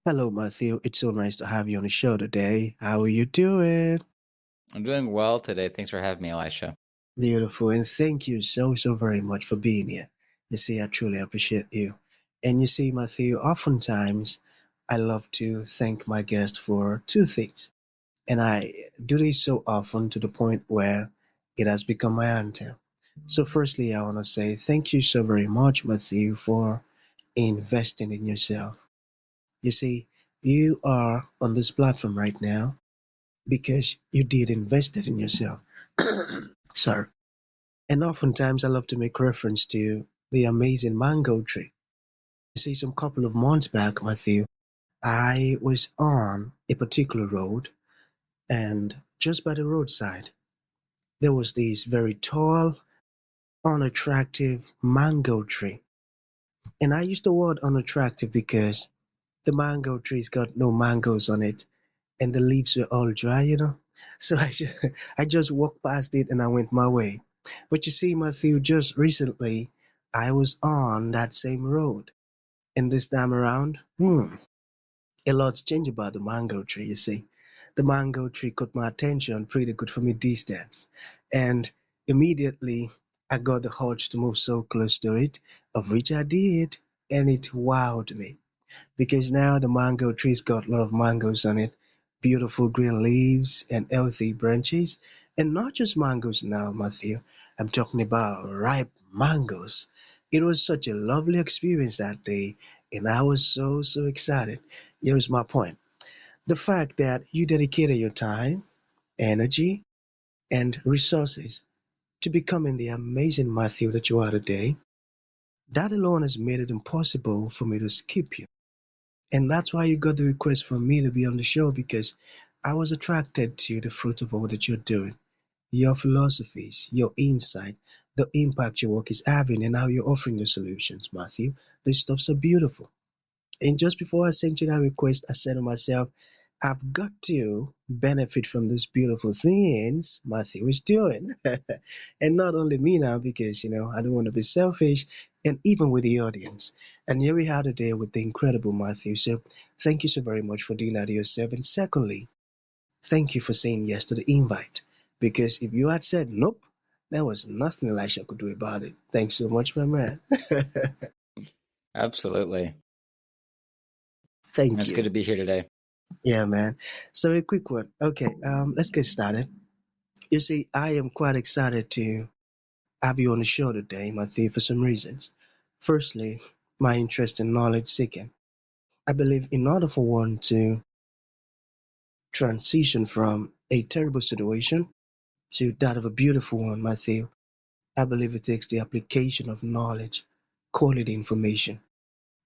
Hello, Matthew. It's so nice to have you on the show today. How are you doing? I'm doing well today. Thanks for having me, Elisha. Beautiful. And thank you so very much for being here. You see, I truly appreciate you. And you see, Matthew, oftentimes I love to thank my guest for two things. And I do this so often to the point where it has become my anthem. So, firstly, I want to say thank you so very much, Matthew, for investing in yourself. You see, you are on this platform right now because you did invest it in yourself. Sorry. And oftentimes I love to make reference to the amazing mango tree. You see, some couple of months back, Matthew, I was on a particular road, and just by the roadside, there was this very tall, unattractive mango tree. And I use the word unattractive because the mango tree's got no mangoes on it, and the leaves were all dry. So I just walked past it and I went my way. But you see, Matthew, just recently I was on that same road. And this time around, a lot's changed about the mango tree, you see. The mango tree caught my attention pretty good from a distance. And immediately I got the urge to move so close to it, of which I did, and it wowed me because now the mango tree's got a lot of mangoes on it, beautiful green leaves and healthy branches. And not just mangoes now, Matthew. I'm talking about ripe mangoes. It was such a lovely experience that day, and I was so excited. Here's my point. The fact that you dedicated your time, energy, and resources to becoming the amazing Matthew that you are today, that alone has made it impossible for me to skip you. And that's why you got the request from me to be on the show because I was attracted to the fruit of all that you're doing, your philosophies, your insight, the impact your work is having, and how you're offering your solutions, Matthew. This stuff's so beautiful. And just before I sent you that request, I said to myself, I've got to benefit from these beautiful things Matthew is doing. And not only me now, because, I don't want to be selfish, and even with the audience. And here we are today with the incredible Matthew. So thank you so very much for doing that to yourself. And secondly, thank you for saying yes to the invite. Because if you had said nope, there was nothing Elisha could do about it. Thanks so much, my man. Absolutely. Thank It's good you. to be here today. Yeah, man. So a quick one. Okay, let's get started. You see, I am quite excited to have you on the show today, Matthew, for some reasons. Firstly, my interest in knowledge seeking. I believe in order for one to transition from a terrible situation to that of a beautiful one, Matthew, I believe it takes the application of knowledge, quality information,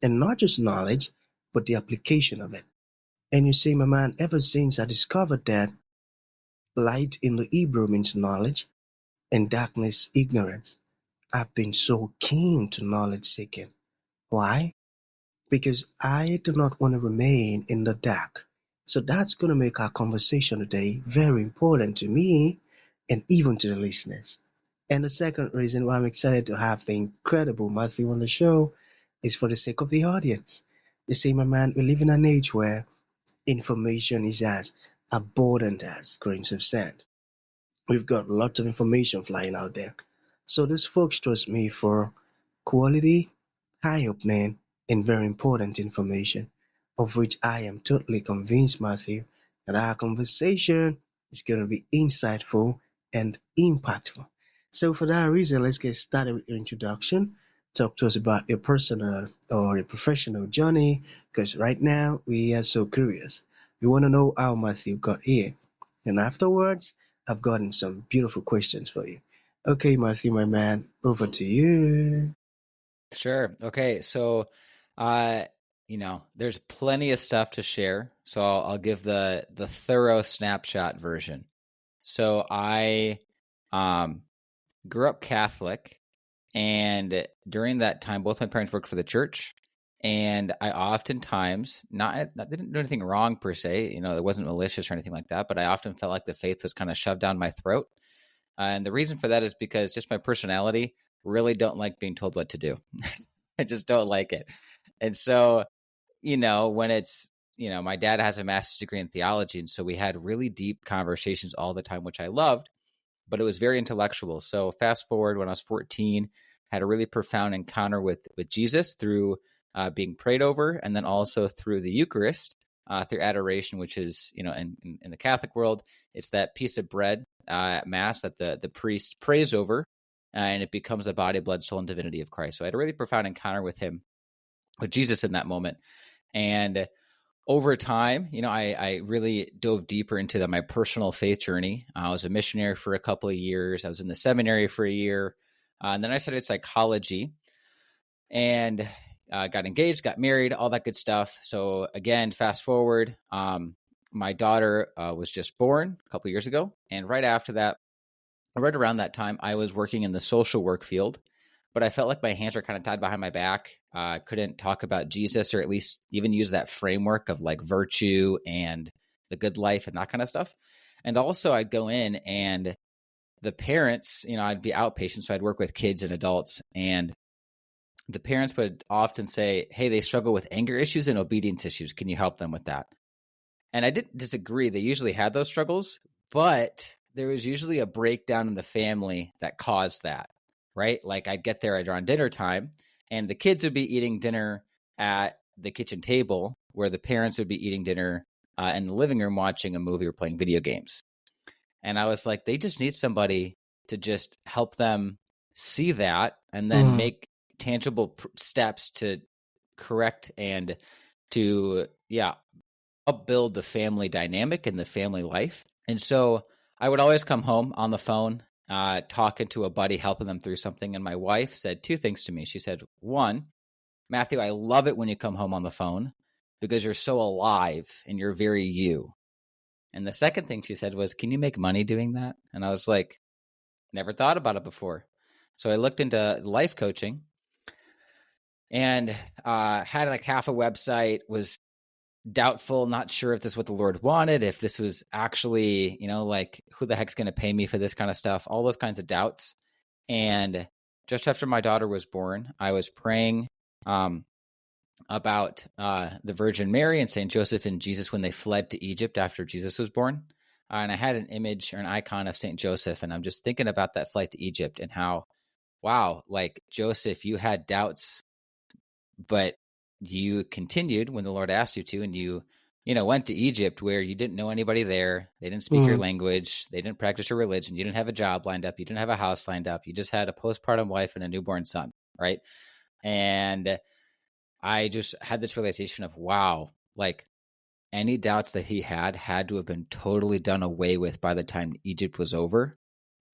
and not just knowledge, but the application of it. And you see, my man, ever since I discovered that light in the Hebrew means knowledge and darkness ignorance, I've been so keen to knowledge seeking. Why? Because I do not want to remain in the dark. So that's going to make our conversation today very important to me and even to the listeners. And the second reason why I'm excited to have the incredible Matthew on the show is for the sake of the audience. You see, my man, we live in an age where information is as abundant as grains of sand. We've got lots of information flying out there. So these folks trust me for quality, eye-opening, and very important information, of which I am totally convinced, Matthew, that our conversation is going to be insightful and impactful. So for that reason, let's get started with your introduction. Talk to us about your personal or your professional journey, because right now we are so curious. We want to know how Matthew got here. And afterwards, I've gotten some beautiful questions for you. Okay, Matthew, my man, over to you. Sure. Okay. So, uh, there's plenty of stuff to share. So I'll give the thorough snapshot version. So I grew up Catholic, and during that time, both my parents worked for the church. And I oftentimes didn't do anything wrong per se. It wasn't malicious or anything like that. But I often felt like the faith was kind of shoved down my throat. And the reason for that is because just my personality really don't like being told what to do. I just don't like it. And so, when it's my dad has a master's degree in theology. And so we had really deep conversations all the time, which I loved, but it was very intellectual. So fast forward, when I was 14, had a really profound encounter with Jesus through being prayed over, and then also through the Eucharist, through adoration, which is, in the Catholic world, it's that piece of bread at Mass that the priest prays over, and it becomes the body, blood, soul, and divinity of Christ. So I had a really profound encounter with Jesus in that moment. And over time, I really dove deeper into my personal faith journey. I was a missionary for a couple of years. I was in the seminary for a year. And then I studied psychology and got engaged, got married, all that good stuff. So again, fast forward, my daughter was just born a couple of years ago. And right after that, right around that time, I was working in the social work field, but I felt like my hands were kind of tied behind my back. I couldn't talk about Jesus, or at least even use that framework of like virtue and the good life and that kind of stuff. And also I'd go in and the parents, I'd be outpatient. So I'd work with kids and adults, and the parents would often say, hey, they struggle with anger issues and obedience issues. Can you help them with that? And I didn't disagree. They usually had those struggles, but there was usually a breakdown in the family that caused that, right? Like I'd get there around dinner time, and the kids would be eating dinner at the kitchen table, where the parents would be eating dinner in the living room, watching a movie or playing video games. And I was like, they just need somebody to just help them see that, and then make tangible steps to correct and to, upbuild the family dynamic and the family life. And so I would always come home on the phone, talking to a buddy, helping them through something. And my wife said two things to me. She said, one, Matthew, I love it when you come home on the phone because you're so alive and you're very you. And the second thing she said was, can you make money doing that? And I was like, never thought about it before. So I looked into life coaching and had like half a website, was doubtful, not sure if this is what the Lord wanted, if this was actually, like who the heck's going to pay me for this kind of stuff, all those kinds of doubts. And just after my daughter was born, I was praying about the Virgin Mary and St. Joseph and Jesus when they fled to Egypt after Jesus was born. And I had an image or an icon of St. Joseph. And I'm just thinking about that flight to Egypt and how, wow, like Joseph, you had doubts, but you continued when the Lord asked you to, and you went to Egypt where you didn't know anybody there. They didn't speak your language. They didn't practice your religion. You didn't have a job lined up. You didn't have a house lined up. You just had a postpartum wife and a newborn son, right? And I just had this realization of, wow, like any doubts that he had to have been totally done away with by the time Egypt was over,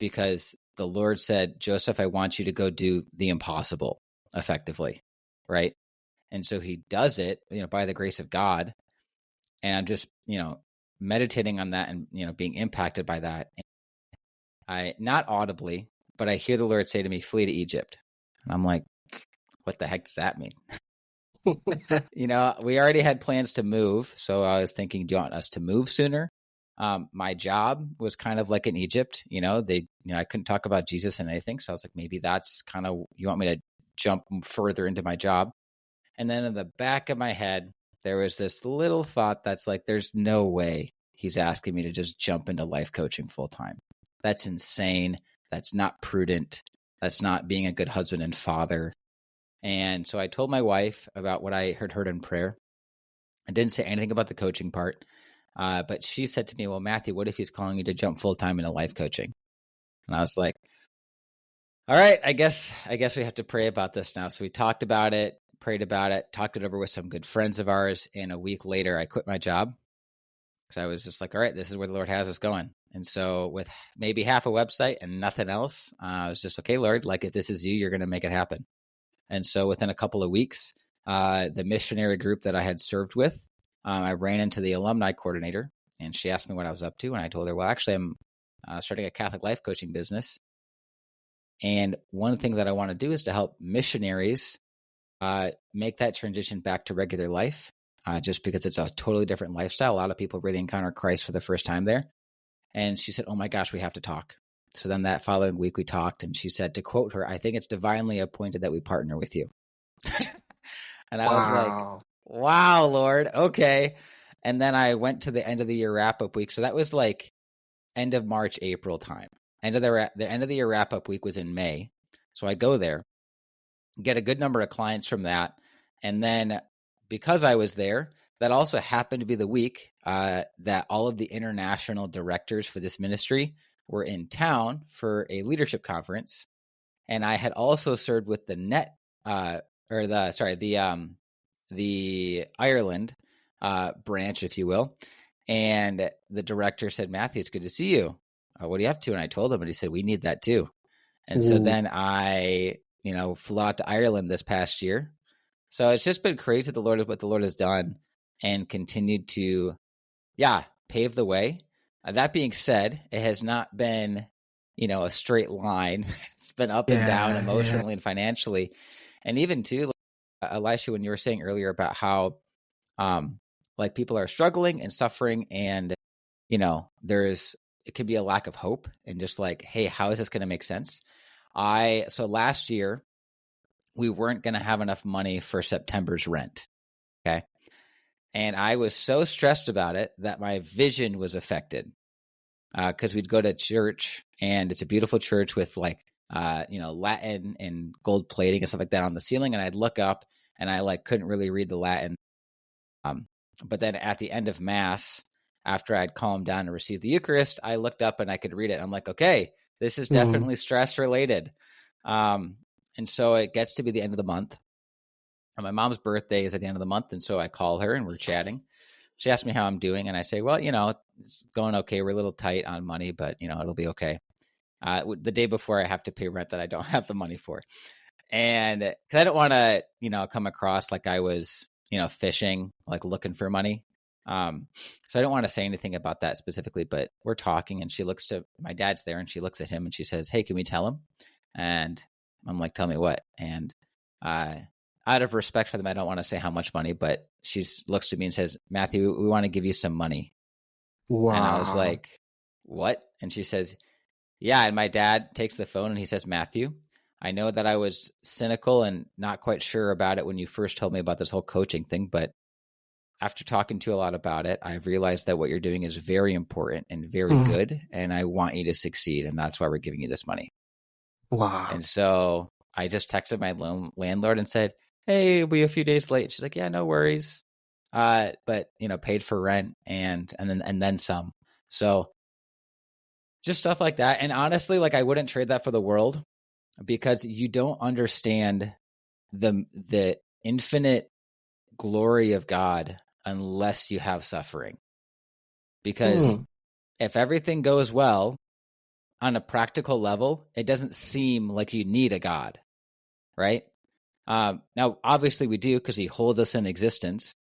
because the Lord said, Joseph, I want you to go do the impossible effectively, right? And so he does it, by the grace of God. And I'm just, meditating on that and, being impacted by that. I, not audibly, but I hear the Lord say to me, flee to Egypt. And I'm like, what the heck does that mean? We already had plans to move. So I was thinking, do you want us to move sooner? My job was kind of like in Egypt, I couldn't talk about Jesus and anything. So I was like, maybe that's kind of, you want me to jump further into my job? And then in the back of my head, there was this little thought that's like, there's no way he's asking me to just jump into life coaching full time. That's insane. That's not prudent. That's not being a good husband and father. And so I told my wife about what I had heard in prayer. I didn't say anything about the coaching part, but she said to me, well, Matthew, what if he's calling you to jump full time into life coaching? And I was like, all right, I guess we have to pray about this now. So we talked about it, prayed about it, talked it over with some good friends of ours. And a week later, I quit my job because I was just like, all right, this is where the Lord has us going. And so with maybe half a website and nothing else, I was just, okay, Lord, like if this is you, you're going to make it happen. And so within a couple of weeks, the missionary group that I had served with, I ran into the alumni coordinator, and she asked me what I was up to. And I told her, well, actually, I'm starting a Catholic life coaching business. And one thing that I want to do is to help missionaries make that transition back to regular life, just because it's a totally different lifestyle. A lot of people really encounter Christ for the first time there. And she said, oh my gosh, we have to talk. So then that following week we talked, and she said, to quote her, I think it's divinely appointed that we partner with you. And I was like, Wow, Lord. Okay. And then I went to the end of the year wrap up week. So that was like end of March, April time. The end of the year wrap up week was in May. So I go there, get a good number of clients from that. And then because I was there, that also happened to be the week that all of the international directors for this ministry were in town for a leadership conference. And I had also served with the the Ireland branch, if you will. And the director said, Matthew, it's good to see you. What are you up to? And I told him, and he said, we need that too. And so then I, flew out to Ireland this past year. So it's just been crazy what the Lord has done and continued to, pave the way. That being said, it has not been, a straight line. It's been up and down emotionally and financially. And even too, Elisha, when you were saying earlier about how like people are struggling and suffering and, it could be a lack of hope and just like, hey, how is this going to make sense? So last year we weren't going to have enough money for September's rent. Okay. And I was so stressed about it that my vision was affected. Because we'd go to church and it's a beautiful church with like, Latin and gold plating and stuff like that on the ceiling. And I'd look up and I like couldn't really read the Latin. But then at the end of Mass, after I'd calmed down and received the Eucharist, I looked up and I could read it. I'm like, okay, this is definitely stress related. And so it gets to be the end of the month. And my mom's birthday is at the end of the month. And so I call her and we're chatting. She asked me how I'm doing. And I say, well, it's going okay. We're a little tight on money, but, it'll be okay. The day before I have to pay rent that I don't have the money for. And because I don't want to, come across like I was, fishing, like looking for money. So I don't want to say anything about that specifically, but we're talking and she looks to my dad's there and she looks at him and she says, hey, can we tell him? And I'm like, tell me what? And out of respect for them, I don't want to say how much money, but she looks to me and says, Matthew, we want to give you some money. Wow. And I was like, what? And she says, yeah. And my dad takes the phone and he says, Matthew, I know that I was cynical and not quite sure about it when you first told me about this whole coaching thing, but after talking to you a lot about it, I've realized that what you're doing is very important and very good, and I want you to succeed, and that's why we're giving you this money. Wow. And so I just texted my landlord and said, hey, we'll be a few days late. She's like, yeah, no worries. But paid for rent and then some. So just stuff like that. And honestly, like I wouldn't trade that for the world because you don't understand the infinite glory of God unless you have suffering. Because if everything goes well on a practical level, it doesn't seem like you need a God, right? Now, obviously we do because he holds us in existence,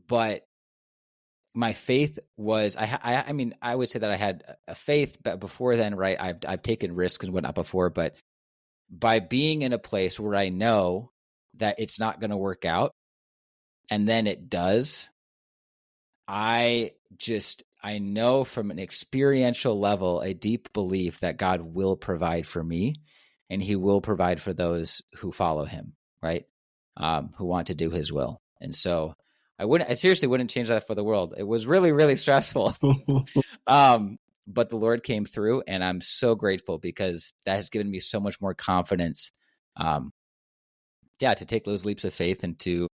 but my faith was, I mean, I would say that I had a faith, but before then, right, I've taken risks and whatnot before, but by being in a place where I know that it's not going to work out, and then it does, I know from an experiential level, a deep belief that God will provide for me and he will provide for those who follow him, right? Who want to do his will. And so I seriously wouldn't change that for the world. It was really, really stressful. But the Lord came through and I'm so grateful because that has given me so much more confidence. To take those leaps of faith and to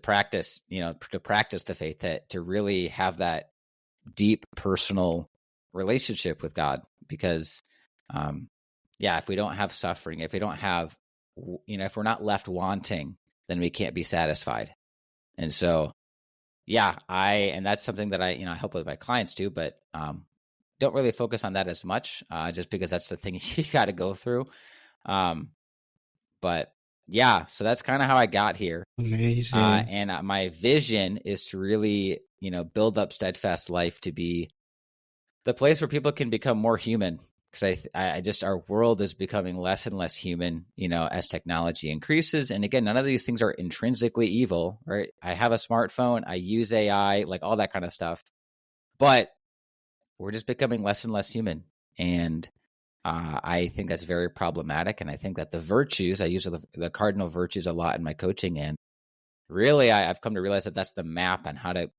practice, to practice the faith, to really have that deep personal relationship with God. Because, if we don't have suffering, if we don't have, if we're not left wanting, then we can't be satisfied. And so, and that's something that I help with my clients too, but don't really focus on that as much, just because that's the thing you got to go through. But so that's kind of how I got here. Amazing. And my vision is to really, build up Steadfast Life to be the place where people can become more human. Because I just, our world is becoming less and less human, as technology increases. And again, none of these things are intrinsically evil, right? I have a smartphone, I use AI, like all that kind of stuff. But we're just becoming less and less human. And I think that's very problematic. And I think that the virtues, I use the cardinal virtues a lot in my coaching, and really, I've come to realize that that's the map on how to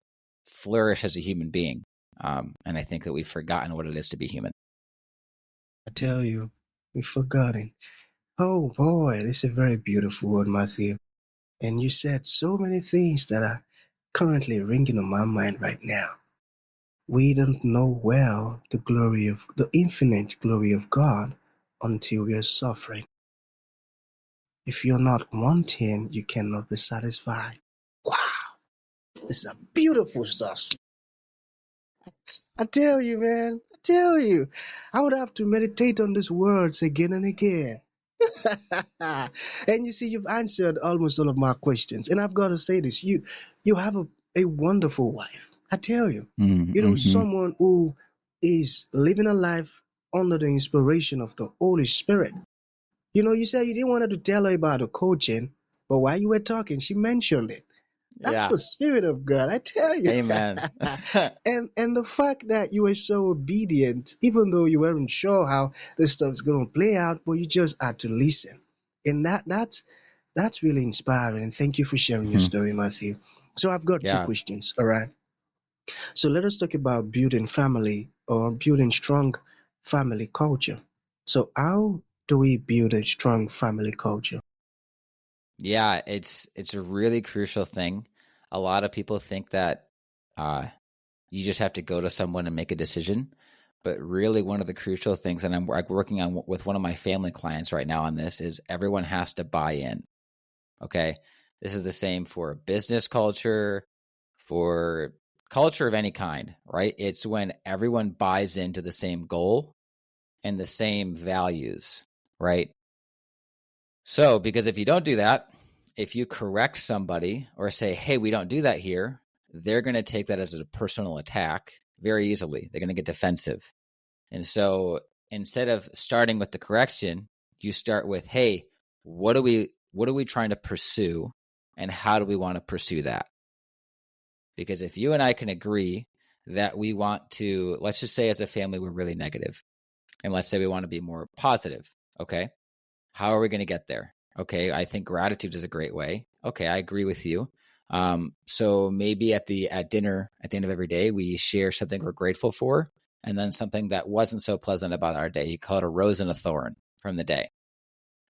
flourish as a human being. And I think that we've forgotten what it is to be human. I tell you, we've forgotten. Oh boy, this is a very beautiful word, Matthew. And you said so many things that are currently ringing on my mind right now. We don't know well the infinite glory of God until we are suffering. If you're not wanting, you cannot be satisfied. Wow, this is a beautiful stuff. I tell you, man, I tell you, I would have to meditate on these words again and again. And you see, you've answered almost all of my questions. And I've got to say this, you have a wonderful wife. I tell you, Mm-hmm. someone who is living a life under the inspiration of the Holy Spirit. You said you didn't want her to tell her about the coaching, but while you were talking, she mentioned it. That's Yeah. the Spirit of God, I tell you. Amen. And the fact that you were so obedient, even though you weren't sure how this stuff's gonna play out, but you just had to listen. And that's really inspiring. And thank you for sharing your Mhm. story, Matthew. So I've got two Yeah. questions, all right? So let us talk about building family or building strong family culture. So how do we build a strong family culture? Yeah, it's a really crucial thing. A lot of people think that uh, you just have to go to someone and make a decision, but really one of the crucial things, and I'm working on with one of my family clients right now on this, is everyone has to buy in. Okay, this is the same for business culture, for culture of any kind, right? It's when everyone buys into the same goal and the same values, right? So, because if you don't do that, if you correct somebody or say, hey, we don't do that here, they're going to take that as a personal attack very easily. They're going to get defensive. And so instead of starting with the correction, you start with, hey, what are we trying to pursue and how do we want to pursue that? Because if you and I can agree that we want to, let's just say as a family, we're really negative, and let's say we want to be more positive. Okay. How are we going to get there? Okay, I think gratitude is a great way. Okay, I agree with you. So maybe at dinner at the end of every day, we share something we're grateful for, and then something that wasn't so pleasant about our day. You call it a rose and a thorn from the day.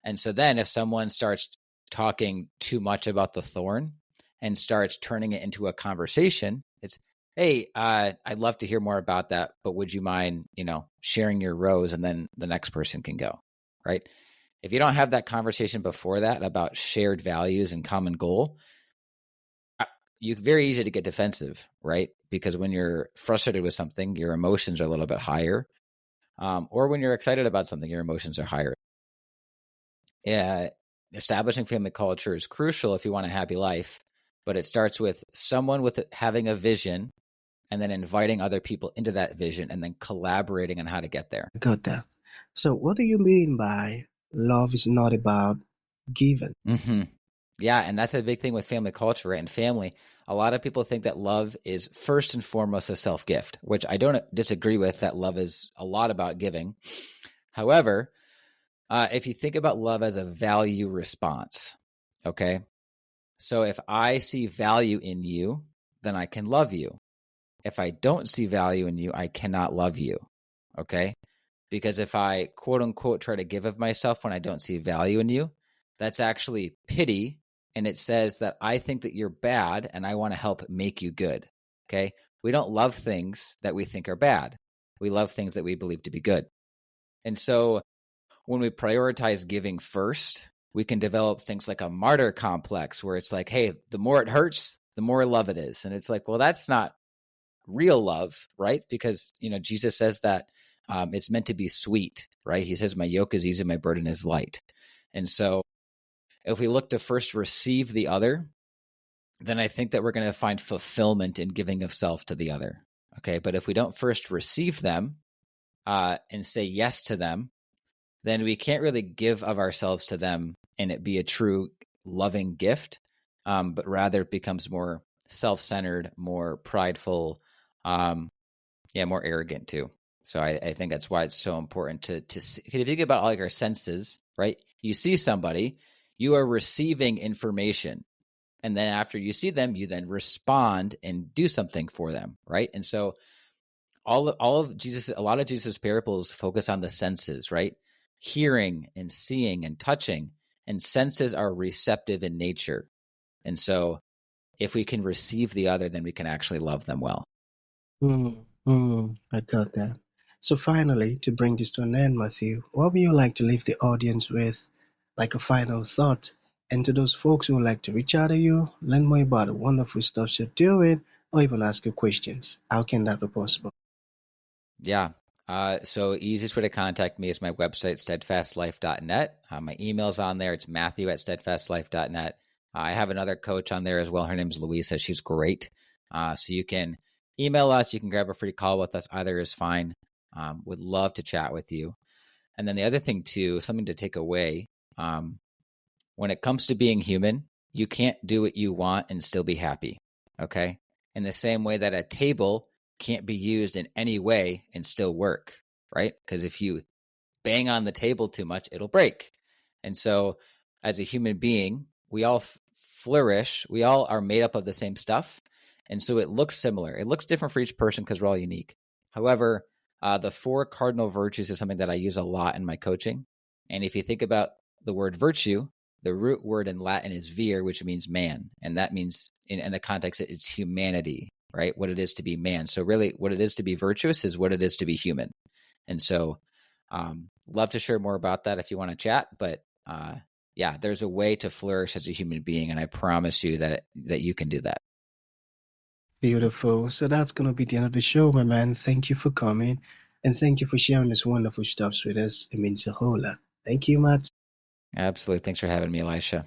And so then if someone starts talking too much about the thorn and starts turning it into a conversation, it's, hey, I'd love to hear more about that, but would you mind, sharing your rose, and then the next person can go, right? If you don't have that conversation before that about shared values and common goal, you're very easy to get defensive, right? Because when you're frustrated with something, your emotions are a little bit higher. Or when you're excited about something, your emotions are higher. Establishing family culture is crucial if you want a happy life, but it starts with someone with having a vision and then inviting other people into that vision and then collaborating on how to get there. I got that. So what do you mean by love is not about giving? Mm-hmm. Yeah, and that's a big thing with family culture, right? And family, a lot of people think that love is first and foremost a self-gift, which I don't disagree with, that love is a lot about giving. However, if you think about love as a value response, okay? So if I see value in you, then I can love you. If I don't see value in you, I cannot love you, okay? Because if I quote unquote try to give of myself when I don't see value in you, that's actually pity. And it says that I think that you're bad and I want to help make you good. Okay. We don't love things that we think are bad. We love things that we believe to be good. And so when we prioritize giving first, we can develop things like a martyr complex where it's like, hey, the more it hurts, the more love it is. And it's like, well, that's not real love, right? Because, Jesus says that it's meant to be sweet, right? He says, my yoke is easy, my burden is light. And so if we look to first receive the other, then I think that we're going to find fulfillment in giving of self to the other. Okay. But if we don't first receive them and say yes to them, then we can't really give of ourselves to them and it be a true loving gift, but rather it becomes more self-centered, more prideful, more arrogant too. So I think that's why it's so important to see. If you think about all like our senses, right? You see somebody, you are receiving information. And then after you see them, you then respond and do something for them, right? And so all of Jesus, a lot of Jesus' parables focus on the senses, right? Hearing and seeing and touching, and senses are receptive in nature. And so if we can receive the other, then we can actually love them well. I got that. So finally, to bring this to an end, Matthew, what would you like to leave the audience with, like a final thought? And to those folks who would like to reach out to you, learn more about the wonderful stuff you're doing, or even ask you questions, how can that be possible? Yeah. So easiest way to contact me is my website, steadfastlife.net. My email's on there. It's matthew@steadfastlife.net. I have another coach on there as well. Her name's Louisa. She's great. So you can email us. You can grab a free call with us. Either is fine. Would love to chat with you. And then the other thing too, something to take away, when it comes to being human, you can't do what you want and still be happy. Okay. In the same way that a table can't be used in any way and still work, right? Because if you bang on the table too much, it'll break. And so as a human being, we all flourish. We all are made up of the same stuff. And so it looks similar. It looks different for each person because we're all unique. However, the 4 cardinal virtues is something that I use a lot in my coaching. And if you think about the word virtue, the root word in Latin is vir, which means man. And that means, in the context, it's humanity, right? What it is to be man. So really what it is to be virtuous is what it is to be human. And so love to share more about that if you want to chat. But yeah, there's a way to flourish as a human being. And I promise you that you can do that. Beautiful. So that's going to be the end of the show, my man. Thank you for coming. And thank you for sharing this wonderful stuff with us. It means a whole lot. Thank you, Matt. Absolutely. Thanks for having me, Elisha.